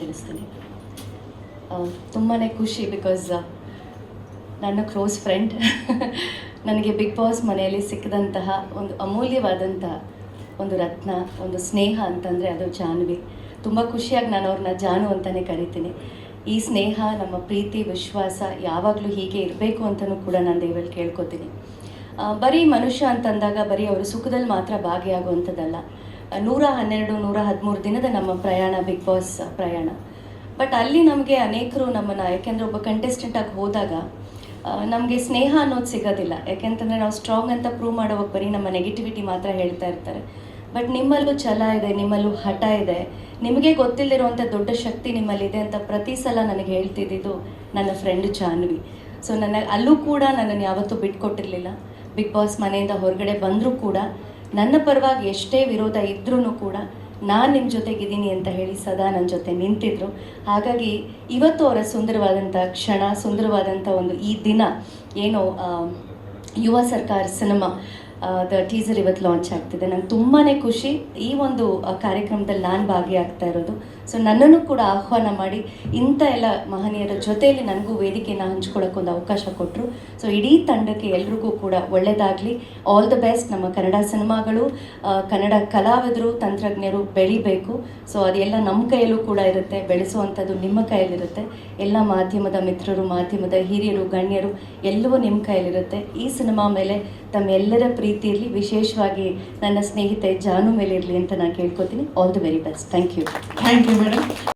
ತಿಳಿಸ್ತೀನಿ. ತುಂಬಾ ಖುಷಿ ಬಿಕಾಸ್ ನನ್ನ ಕ್ಲೋಸ್ ಫ್ರೆಂಡ್ ನನಗೆ ಬಿಗ್ ಬಾಸ್ ಮನೆಯಲ್ಲಿ ಸಿಕ್ಕಿದಂತಹ ಒಂದು ಅಮೂಲ್ಯವಾದಂತಹ ಒಂದು ರತ್ನ, ಒಂದು ಸ್ನೇಹ ಅಂತಂದರೆ ಅದು ಜಾನ್ವಿ. ತುಂಬ ಖುಷಿಯಾಗಿ ನಾನು ಅವ್ರನ್ನ ಜಾನು ಅಂತಲೇ ಕರಿತೀನಿ. ಈ ಸ್ನೇಹ, ನಮ್ಮ ಪ್ರೀತಿ, ವಿಶ್ವಾಸ ಯಾವಾಗಲೂ ಹೀಗೆ ಇರಬೇಕು ಅಂತಲೂ ಕೂಡ ನಾನು ದೇವರಲ್ಲಿ ಕೇಳ್ಕೊತೀನಿ. ಬರೀ ಮನುಷ್ಯ ಅಂತಂದಾಗ ಬರೀ ಅವರು ಸುಖದಲ್ಲಿ ಮಾತ್ರ ಭಾಗಿಯಾಗುವಂಥದ್ದಲ್ಲ. 112, 113 ದಿನದ ನಮ್ಮ ಪ್ರಯಾಣ, ಬಿಗ್ ಬಾಸ್ ಪ್ರಯಾಣ. ಬಟ್ ಅಲ್ಲಿ ನಮಗೆ ಅನೇಕರು ನಮ್ಮನ್ನು, ಯಾಕೆಂದರೆ ಒಬ್ಬ ಕಂಟೆಸ್ಟೆಂಟಾಗಿ ಹೋದಾಗ ನಮಗೆ ಸ್ನೇಹ ಅನ್ನೋದು ಸಿಗೋದಿಲ್ಲ. ಯಾಕೆಂತಂದರೆ ನಾವು ಸ್ಟ್ರಾಂಗ್ ಅಂತ ಪ್ರೂವ್ ಮಾಡೋವಾಗ ಬರೀ ನಮ್ಮ ನೆಗೆಟಿವಿಟಿ ಮಾತ್ರ ಹೇಳ್ತಾ ಇರ್ತಾರೆ. ಬಟ್ ನಿಮ್ಮಲ್ಲೂ ಛಲ ಇದೆ, ನಿಮ್ಮಲ್ಲೂ ಹಠ ಇದೆ, ನಿಮಗೆ ಗೊತ್ತಿಲ್ಲದಿರುವಂಥ ದೊಡ್ಡ ಶಕ್ತಿ ನಿಮ್ಮಲ್ಲಿದೆ ಅಂತ ಪ್ರತಿ ಸಲ ನನಗೆ ಹೇಳ್ತಿದ್ದಿದ್ದು ನನ್ನ ಫ್ರೆಂಡ್ ಜಾನ್ವಿ. ಸೊ ಅಲ್ಲೂ ಕೂಡ ನನ್ನನ್ನು ಯಾವತ್ತೂ ಬಿಟ್ಕೊಟ್ಟಿರಲಿಲ್ಲ. ಬಿಗ್ ಬಾಸ್ ಮನೆಯಿಂದ ಹೊರಗಡೆ ಬಂದರೂ ಕೂಡ ನನ್ನ ಪರವಾಗಿ ಎಷ್ಟೇ ವಿರೋಧ ಇದ್ರೂ ಕೂಡ ನಾನು ನಿಮ್ಮ ಜೊತೆಗಿದ್ದೀನಿ ಅಂತ ಹೇಳಿ ಸದಾ ನನ್ನ ಜೊತೆ ನಿಂತಿದ್ರು. ಹಾಗಾಗಿ ಇವತ್ತು ಅವರ ಸುಂದರವಾದಂಥ ಕ್ಷಣ, ಸುಂದರವಾದಂಥ ಒಂದು ಈ ದಿನ ಏನು ಯುವ ಸರ್ಕಾರ ಸಿನಿಮಾ ದ ಟೀಸರ್ ಇವತ್ತು ಲಾಂಚ್ ಆಗ್ತಿದೆ. ನಂಗೆ ತುಂಬಾ ಖುಷಿ ಈ ಒಂದು ಕಾರ್ಯಕ್ರಮದಲ್ಲಿ ನಾನು ಭಾಗಿಯಾಗ್ತಾ ಇರೋದು. ಸೊ ನನ್ನನ್ನು ಕೂಡ ಆಹ್ವಾನ ಮಾಡಿ ಇಂಥ ಎಲ್ಲ ಮಹನೀಯರ ಜೊತೆಯಲ್ಲಿ ನನಗೂ ವೇದಿಕೆಯನ್ನು ಹಂಚ್ಕೊಳ್ಳೋಕ್ಕೊಂದು ಅವಕಾಶ ಕೊಟ್ಟರು. ಸೊ ಇಡೀ ತಂಡಕ್ಕೆ ಎಲ್ರಿಗೂ ಕೂಡ ಒಳ್ಳೆಯದಾಗಲಿ, ಆಲ್ ದ ಬೆಸ್ಟ್. ನಮ್ಮ ಕನ್ನಡ ಸಿನಿಮಾಗಳು, ಕನ್ನಡ ಕಲಾವಿದರು, ತಂತ್ರಜ್ಞರು ಬೆಳಿಬೇಕು. ಸೊ ಅದೆಲ್ಲ ನಮ್ಮ ಕೈಯಲ್ಲೂ ಕೂಡ ಇರುತ್ತೆ, ಬೆಳೆಸುವಂಥದ್ದು ನಿಮ್ಮ ಕೈಯಲ್ಲಿರುತ್ತೆ. ಎಲ್ಲ ಮಾಧ್ಯಮದ ಮಿತ್ರರು, ಮಾಧ್ಯಮದ ಹಿರಿಯರು, ಗಣ್ಯರು ಎಲ್ಲವೂ ನಿಮ್ಮ ಕೈಯಲ್ಲಿರುತ್ತೆ. ಈ ಸಿನಿಮಾ ಮೇಲೆ ತಮ್ಮೆಲ್ಲರ ಪ್ರೀತಿ ಇರಲಿ, ವಿಶೇಷವಾಗಿ ನನ್ನ ಸ್ನೇಹಿತೆ ಜಾನು ಮೇಲೆ ಇರಲಿ ಅಂತ ನಾನು ಕೇಳ್ಕೊತೀನಿ. All the very best. Thank you. Thank you madam.